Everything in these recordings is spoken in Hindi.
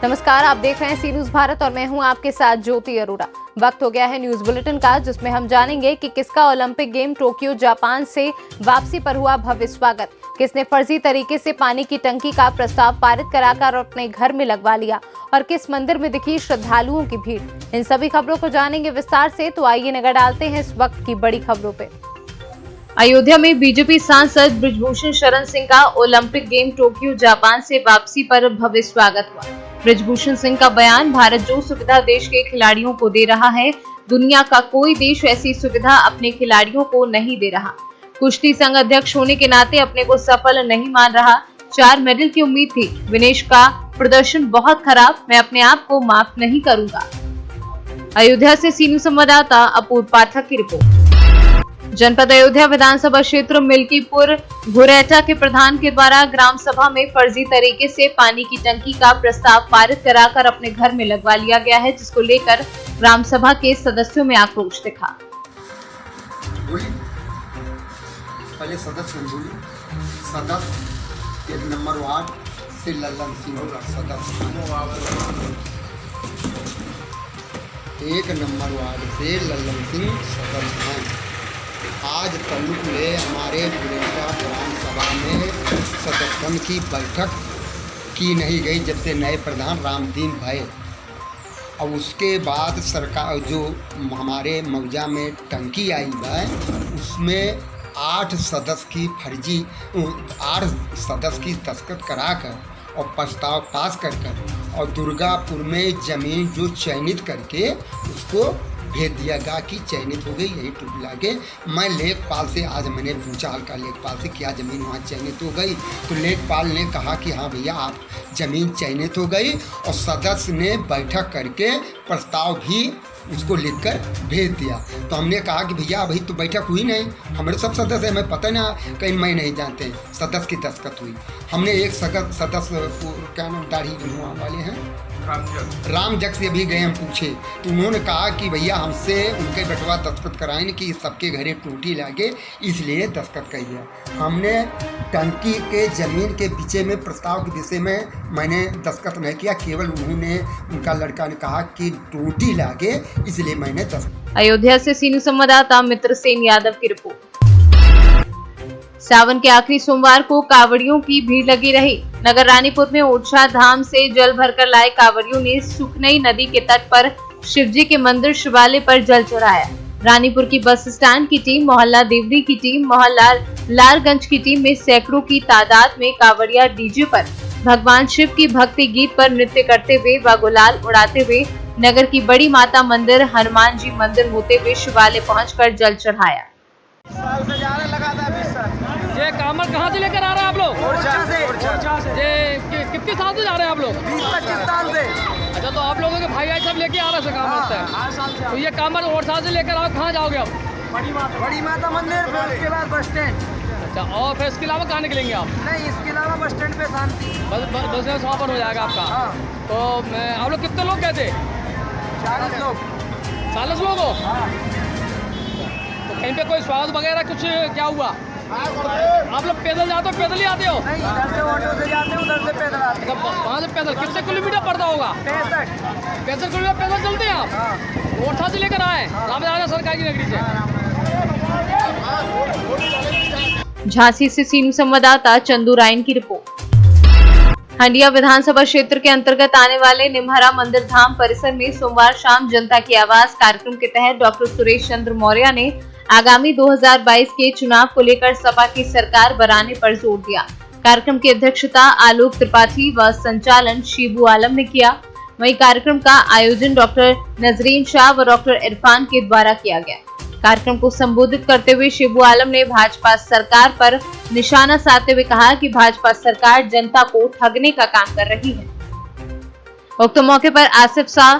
नमस्कार, आप देख रहे हैं सी न्यूज भारत और मैं हूं आपके साथ ज्योति अरोड़ा। वक्त हो गया है न्यूज बुलेटिन का, जिसमें हम जानेंगे कि किसका ओलंपिक गेम टोक्यो जापान से वापसी पर हुआ भव्य स्वागत, किसने फर्जी तरीके से पानी की टंकी का प्रस्ताव पारित कराकर अपने घर में लगवा लिया और किस मंदिर में दिखी श्रद्धालुओं की भीड़। इन सभी खबरों को जानेंगे विस्तार से, तो आइए नजर डालते हैं इस वक्त की बड़ी खबरों पे। अयोध्या में बीजेपी सांसद बृजभूषण शरण सिंह का ओलंपिक गेम टोक्यो जापान से वापसी पर भव्य स्वागत हुआ। बृजभूषण सिंह का बयान, भारत जो सुविधा देश के खिलाड़ियों को दे रहा है, दुनिया का कोई देश ऐसी सुविधा अपने खिलाड़ियों को नहीं दे रहा। कुश्ती संघ अध्यक्ष होने के नाते अपने को सफल नहीं मान रहा। 4 मेडल की उम्मीद थी। विनेश का प्रदर्शन बहुत खराब, मैं अपने आप को माफ नहीं करूंगा। अयोध्या से सी न्यूज संवाददाता अपूर्व पाठक की रिपोर्ट। जनपद अयोध्या विधानसभा क्षेत्र मिल्कीपुर घुरेटा के प्रधान के द्वारा ग्राम सभा में फर्जी तरीके से पानी की टंकी का प्रस्ताव पारित कराकर अपने घर में लगवा लिया गया है, जिसको लेकर ग्राम सभा के सदस्यों में आक्रोश दिखा। पहले सदस्य एक नंबर वार्ड से लल्लन सिंह होगा सदस्य, 1 नंबर वार्ड से लल्लन सिंह सदस्य हैं। आज तल्लुक में हमारे घुरेटा ग्राम सभा में सदस्यों की बैठक की नहीं गई जब से नए प्रधान रामदीन भये। और उसके बाद सरकार जो हमारे मौजा में टंकी आई है, उसमें 8 सदस्य की फर्जी 8 सदस्य की दस्तखत कराकर और प्रस्ताव पास कर और दुर्गापुर में ज़मीन जो चयनित करके उसको भेज दिया गया कि चयनित हो गई, यही टूट लागे। मैं लेखपाल से आज मैंने पूछा हल्का लेखपाल से, क्या ज़मीन वहाँ चयनित हो गई? तो लेखपाल ने कहा कि हाँ भैया आप ज़मीन चयनित हो गई, और सदस्य ने बैठक करके प्रस्ताव भी उसको लिखकर भेज दिया। तो हमने कहा कि भैया अभी तो बैठक हुई नहीं, हमारे सब सदस्य हैं, मैं पता ना कहीं मैं नहीं जानते हैं, सदस्य की दस्तखत हुई। हमने एक सदस्य क्या नाम दाढ़ी गढ़वा वाले हैं राम जग से भी गए, हम पूछे तो उन्होंने कहा कि भैया हमसे उनके बटवा दस्तखत कराएं कि सबके घरे टूटी लागे, इसलिए दस्तखत कर दिया। हमने टंकी के ज़मीन के पीछे में प्रस्ताव के विषय में मैंने दस्तखत नहीं किया, केवल उन्होंने उनका लड़का ने कहा कि टूटी लागे, इसलिए मैंने दस्तखत। अयोध्या से सी न्यूज संवाददाता मित्र सेन यादव की रिपोर्ट। सावन के आखिरी सोमवार को कांवड़ियों की भीड़ लगी रही। नगर रानीपुर में ओरछा धाम से जल भरकर लाए कांवड़ियों ने सुखनई नदी के तट पर शिवजी के मंदिर शिवालय पर जल चढ़ाया। रानीपुर की बस स्टैंड की टीम, मोहल्ला देवरी की टीम, मोहल्ला लालगंज की टीम में सैकड़ों की तादाद में कांवड़िया डीजे पर भगवान शिव की भक्ति गीत पर नृत्य करते हुए व गुलाल उड़ाते हुए नगर की बड़ी माता मंदिर, हनुमान जी मंदिर होते हुए शिवालय पहुंचकर जल चढ़ाया। ये कामर कहाँ से लेकर आ रहे हैं आप लोग? ओरछा से। ये कितने साल से जा रहे हैं आप लोग? 20-25 साल से। अच्छा, तो आप लोगों के भाई सब लेके आ रहे हैं कामर से? तो ये कामर ओरछा से लेकर आप कहाँ जाओगे आप? बड़ी माता मंदिर, फिर उसके बाद बस स्टैंड। अच्छा, और फिर इसके अलावा कहाँ निकलेंगे आप? नहीं, इसके अलावा बस स्टैंड पे शांति बस वहाँ पर हो जाएगा आपका। तो आप लोग कितने लोग गए थे? 40 लोग। 40 लोग हो? तो कहीं पे कोई स्वागत वगैरह कुछ क्या हुआ? आप लोग पैदल जाते हो, पैदल ही आते हो? नहीं, इधर से ऑटो से जाते हैं, उधर से पैदल आते हैं। वहाँ से पैदल कितने किलोमीटर पड़ता होगा? 65 किलोमीटर पैदल चलते हैं आप? ओरछा से लेकर आए रामराजा सरकार की नगरी से। झांसी से सी न्यूज संवाददाता चंदू रायन की रिपोर्ट। हंडिया विधानसभा क्षेत्र के अंतर्गत आने वाले निमहरा मंदिर धाम परिसर में सोमवार शाम जनता की आवाज कार्यक्रम के तहत डॉक्टर सुरेश चंद्र मौर्य ने आगामी 2022 के चुनाव को लेकर सपा की सरकार बनाने पर जोर दिया। कार्यक्रम की अध्यक्षता आलोक त्रिपाठी व संचालन शिबू आलम ने किया। वहीं कार्यक्रम का आयोजन डॉक्टर नजरीन शाह व डॉक्टर इरफान के द्वारा किया गया। कार्यक्रम को संबोधित करते हुए शिबू आलम ने भाजपा सरकार पर निशाना साधते हुए कहा कि भाजपा सरकार जनता को ठगने का काम कर रही है। उक्त मौके पर आसिफ शाह,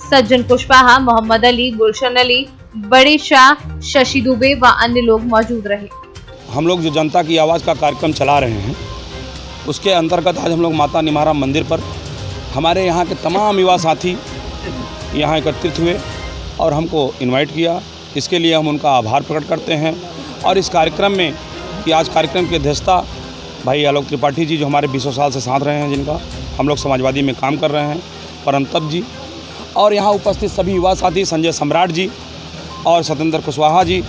सज्जन कुशवाहा, मोहम्मद अली, गुलशन अली, बड़े शाह, शशि दुबे व अन्य लोग मौजूद रहे। हम लोग जो जनता की आवाज़ का कार्यक्रम चला रहे हैं, उसके अंतर्गत आज हम लोग माता निमहरा मंदिर पर हमारे यहाँ के तमाम युवा साथी यहाँ एकत्रित हुए और हमको इनवाइट किया। इसके लिए हम उनका आभार प्रकट करते हैं। और इस कार्यक्रम में कि आज कार्यक्रम की अध्यक्षता भाई आलोक त्रिपाठी जी जो हमारे 20 साल से साथ रहे हैं, जिनका हम लोग समाजवादी में काम कर रहे हैं, परंतप जी और यहाँ उपस्थित सभी युवा साथी संजय सम्राट जी और सत्येंद्र कुशवाहा जी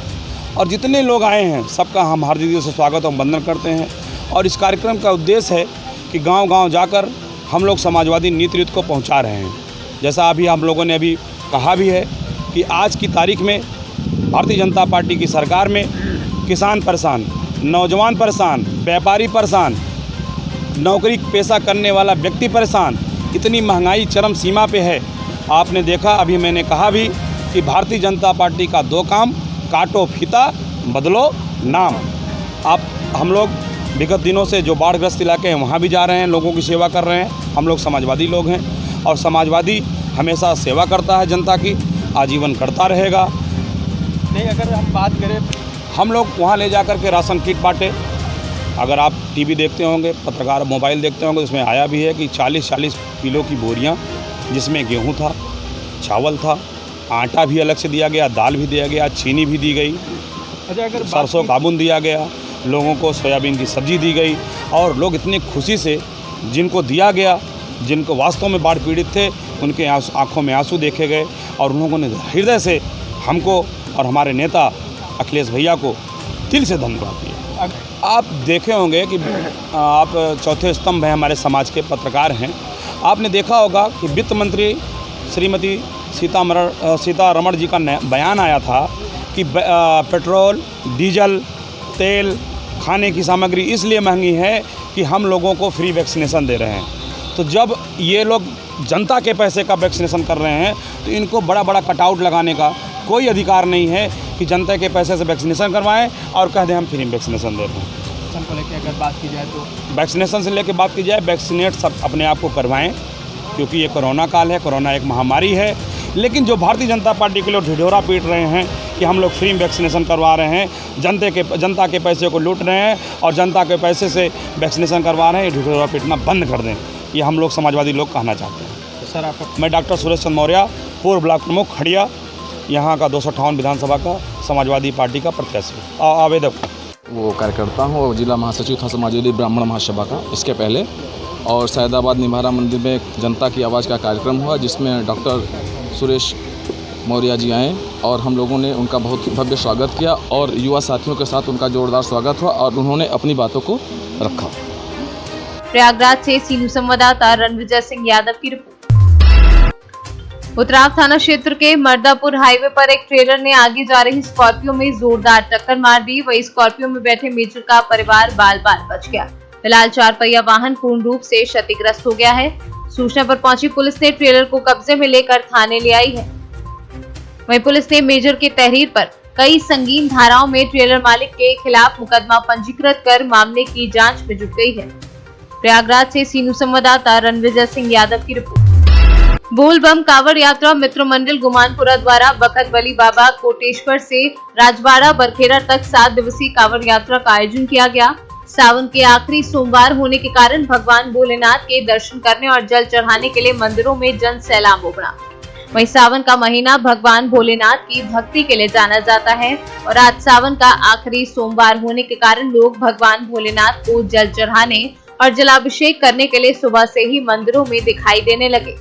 और जितने लोग आए हैं सबका हम हार्दिक दिल से स्वागत और वंदन करते हैं। और इस कार्यक्रम का उद्देश्य है कि गांव-गांव जाकर हम लोग समाजवादी नीति रीति को पहुंचा रहे हैं। जैसा अभी हम लोगों ने अभी कहा भी है कि आज की तारीख में भारतीय जनता पार्टी की सरकार में किसान परेशान, नौजवान परेशान, व्यापारी परेशान, नौकरी पेशा करने वाला व्यक्ति परेशान, इतनी महंगाई चरम सीमा पे है। आपने देखा, अभी मैंने कहा भी कि भारतीय जनता पार्टी का 2 काम, काटो फीता बदलो नाम। हम लोग विगत दिनों से जो बाढ़ग्रस्त इलाके हैं वहाँ भी जा रहे हैं, लोगों की सेवा कर रहे हैं। हम लोग समाजवादी लोग हैं और समाजवादी हमेशा सेवा करता है जनता की, आजीवन करता रहेगा। नहीं, अगर हम बात करें, हम लोग वहाँ ले जाकर के राशन किट बांटे। अगर आप टीवी देखते होंगे, पत्रकार मोबाइल देखते होंगे, उसमें आया भी है कि 40-40 किलो की बोरियां, जिसमें गेहूं था, चावल था, आटा भी अलग से दिया गया, दाल भी दिया गया, चीनी भी दी गई, अच्छा अगर सरसों काबुन दिया गया, लोगों को सोयाबीन की सब्ज़ी दी गई। और लोग इतनी खुशी से, जिनको दिया गया, जिनको वास्तव में बाढ़ पीड़ित थे, उनके आंखों में आंसू देखे गए और उन लोगों ने हृदय से हमको और हमारे नेता अखिलेश भैया को दिल से धन्यवाद दिया। आप देखे होंगे कि आप चौथे स्तंभ हैं, हमारे समाज के पत्रकार हैं। आपने देखा होगा कि वित्त मंत्री श्रीमती सीतारमण जी का बयान आया था कि पेट्रोल, डीजल, तेल, खाने की सामग्री इसलिए महंगी है कि हम लोगों को फ्री वैक्सीनेशन दे रहे हैं। तो जब ये लोग जनता के पैसे का वैक्सीनेशन कर रहे हैं तो इनको बड़ा बड़ा कटआउट लगाने का कोई अधिकार नहीं है कि जनता के पैसे से वैक्सीनेशन करवाएं और कह दें हम फ्री वैक्सीनेशन दे रहे हैं। वैक्सीनेशन को लेकर अगर बात की जाए तो वैक्सीनेशन से लेकर बात की जाए, वैक्सीनेट सब अपने आप को करवाएं, क्योंकि ये कोरोना काल है, कोरोना एक महामारी है। लेकिन जो भारतीय जनता पार्टी के लोग ढिढोरा पीट रहे हैं कि हम लोग फ्री वैक्सीनेशन करवा रहे हैं, जनता के पैसे को लूट रहे हैं और जनता के पैसे से वैक्सीनेशन करवा रहे हैं, ये ढिढोरा पीटना बंद कर दें, ये हम लोग समाजवादी लोग कहना चाहते हैं। तो सर आपका मैं डॉक्टर सुरेश चंद्र मौर्य, पूर्व ब्लॉक प्रमुख खड़िया, यहाँ का 258 विधानसभा का समाजवादी पार्टी का प्रत्याशी आवेदक वो कार्यकर्ता हूँ और जिला महासचिव था समाजवादी ब्राह्मण महासभा का इसके पहले। और सैदाबाद निम्हारा मंदिर में एक जनता की आवाज़ का कार्यक्रम हुआ जिसमें डॉक्टर सुरेश मौर्य जी आए और हम लोगों ने उनका बहुत भव्य स्वागत किया और युवा साथियों के साथ उनका जोरदार स्वागत हुआ और उन्होंने अपनी बातों को रखा। प्रयागराज से सीनू संवाददाता रणविजय सिंह यादव की रिपोर्ट। उतराव थाना क्षेत्र के मर्दापुर हाईवे पर एक ट्रेलर ने आगे जा रही स्कॉर्पियो में जोरदार टक्कर मार दी। वही स्कॉर्पियो में बैठे मेजर का परिवार बाल बाल बच गया। फिलहाल 4 पहिया वाहन पूर्ण रूप से क्षतिग्रस्त हो गया है। सूचना पर पहुंची पुलिस ने ट्रेलर को कब्जे में लेकर थाने ले आई है। वहीं पुलिस ने मेजर के तहरीर पर कई संगीन धाराओं में ट्रेलर मालिक के खिलाफ मुकदमा पंजीकृत कर मामले की जांच में जुट गई है। प्रयागराज से सीनू संवाददाता रणविजय सिंह यादव की रिपोर्ट। बोल बम कांवड़ यात्रा मित्र मंडल गुमानपुरा द्वारा बखत बली बाबा कोटेश्वर से राजवाड़ा बरखेड़ा तक 7 दिवसीय कांवड़ यात्रा का आयोजन किया गया। सावन के आखिरी सोमवार होने के कारण भगवान भोलेनाथ के दर्शन करने और जल चढ़ाने के लिए मंदिरों में जन सैलाब उमड़ा। वहीं सावन का महीना भगवान भोलेनाथ की भक्ति के लिए जाना जाता है और आज सावन का आखिरी सोमवार होने के कारण लोग भगवान भोलेनाथ को जल चढ़ाने और जलाभिषेक करने के लिए सुबह से ही मंदिरों में दिखाई देने लगे।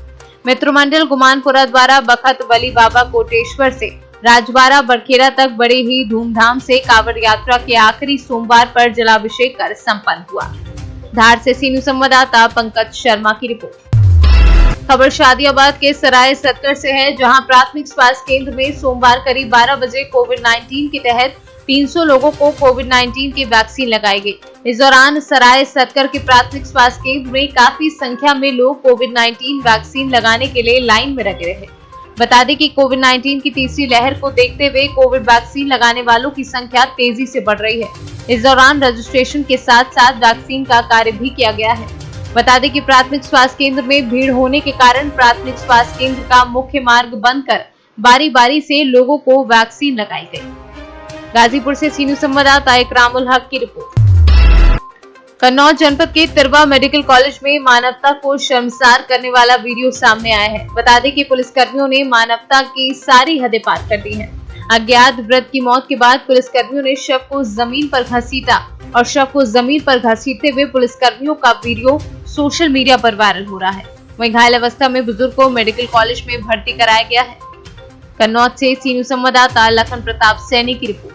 मित्र मंडल गुमानपुरा द्वारा बखत बली बाबा कोटेश्वर से राजवाड़ा बरखेड़ा तक बड़े ही धूमधाम से कांवड़ यात्रा के आखिरी सोमवार पर जलाभिषेक कर संपन्न हुआ। धार से सीनू संवाददाता पंकज शर्मा की रिपोर्ट। खबर शादियाबाद के सराय सत्तर से है, जहां प्राथमिक स्वास्थ्य केंद्र में सोमवार करीब 12 बजे कोविड-19 के तहत 300 लोगों को कोविड-19 की वैक्सीन लगाई गई। इस दौरान सराय सत्तर के प्राथमिक स्वास्थ्य केंद्र में काफी संख्या में लोग कोविड-19 वैक्सीन लगाने के लिए लाइन में लगे रहे। बता दें कि कोविड-19 की तीसरी लहर को देखते हुए कोविड वैक्सीन लगाने वालों की संख्या तेजी से बढ़ रही है। इस दौरान रजिस्ट्रेशन के साथ साथ वैक्सीन का कार्य भी किया गया है। बता दें कि प्राथमिक स्वास्थ्य केंद्र में भीड़ होने के कारण प्राथमिक स्वास्थ्य केंद्र का मुख्य मार्ग बंद कर बारी बारी से लोगों को वैक्सीन लगाई गई। गाजीपुर से सीनू संवाददाता इकरामुल हक की रिपोर्ट। कन्नौज जनपद के तिरवा मेडिकल कॉलेज में मानवता को शर्मसार करने वाला वीडियो सामने आया है। बता दें कि पुलिसकर्मियों ने मानवता की सारी हदें पार कर दी हैं। अज्ञात वृद्ध की मौत के बाद पुलिसकर्मियों ने शव को जमीन पर घसीटा और शव को जमीन पर घसीटते हुए पुलिसकर्मियों का वीडियो सोशल मीडिया पर वायरल हो रहा है। वहीं घायल अवस्था में बुजुर्ग को मेडिकल कॉलेज में भर्ती कराया गया है। कन्नौज से सीनू संवाददाता लखन प्रताप सैनी की रिपोर्ट।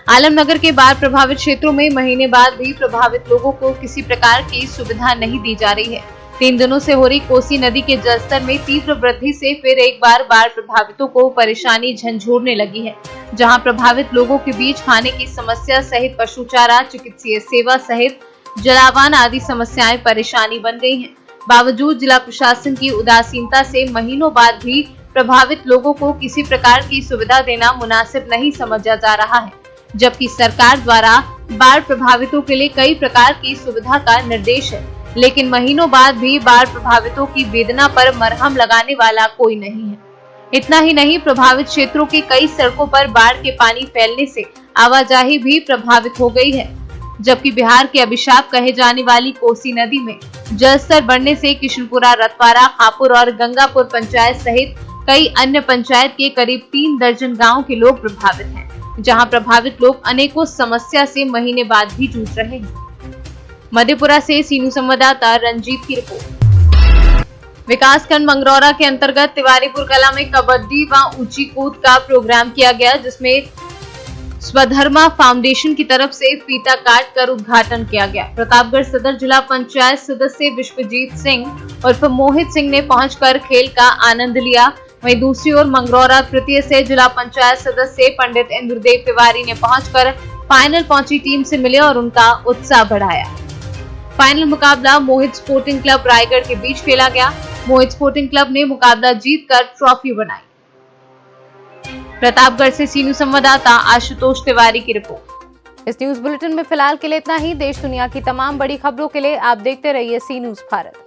आलमनगर के बाढ़ प्रभावित क्षेत्रों में महीने बाद भी प्रभावित लोगों को किसी प्रकार की सुविधा नहीं दी जा रही है। 3 दिनों से हो रही कोसी नदी के जलस्तर में तीव्र वृद्धि से फिर एक बार बाढ़ प्रभावितों को परेशानी झंझोरने लगी है, जहां प्रभावित लोगों के बीच खाने की समस्या सहित पशु चारा, चिकित्सीय सेवा सहित जलावन आदि समस्याएं परेशानी बन गई हैं। बावजूद जिला प्रशासन की उदासीनता से महीनों बाद भी प्रभावित लोगों को किसी प्रकार की सुविधा देना मुनासिब नहीं समझा जा रहा है, जबकि सरकार द्वारा बाढ़ प्रभावितों के लिए कई प्रकार की सुविधा का निर्देश है, लेकिन महीनों बाद भी बाढ़ प्रभावितों की वेदना पर मरहम लगाने वाला कोई नहीं है। इतना ही नहीं, प्रभावित क्षेत्रों के कई सड़कों पर बाढ़ के पानी फैलने से आवाजाही भी प्रभावित हो गई है, जबकि बिहार के अभिशाप कहे जाने वाली कोसी नदी में जलस्तर बढ़ने से किशनपुरा, रतवारा, हापुड़ और गंगापुर पंचायत सहित कई अन्य पंचायत के करीब 3 दर्जन गाँव के लोग प्रभावित हैं, जहां प्रभावित लोग अनेकों समस्या से महीने बाद भी जूझ रहे हैं। मधेपुरा से सीनू संवाददाता रंजीत की रिपोर्ट। विकासखंड मंगरौरा के अंतर्गत तिवारीपुर कला में कबड्डी व ऊंची कूद का प्रोग्राम किया गया, जिसमें स्वधर्मा फाउंडेशन की तरफ से फीता काट कर उद्घाटन किया गया। प्रतापगढ़ सदर जिला पंचायत सदस्य विश्वजीत सिंह उर्फ मोहित सिंह ने पहुंचकर खेल का आनंद लिया। वहीं दूसरी ओर मंगरौरा तृतीय से जिला पंचायत सदस्य पंडित इंद्रदेव तिवारी ने पहुंचकर फाइनल पहुंची टीम से मिले और उनका उत्साह बढ़ाया। फाइनल मुकाबला मोहित स्पोर्टिंग क्लब रायगढ़ के बीच खेला गया। मोहित स्पोर्टिंग क्लब ने मुकाबला जीतकर ट्रॉफी बनाई। प्रतापगढ़ से सीनू संवाददाता आशुतोष तिवारी की रिपोर्ट। इस न्यूज बुलेटिन में फिलहाल के लिए इतना ही। देश दुनिया की तमाम बड़ी खबरों के लिए आप देखते रहिए सी न्यूज भारत।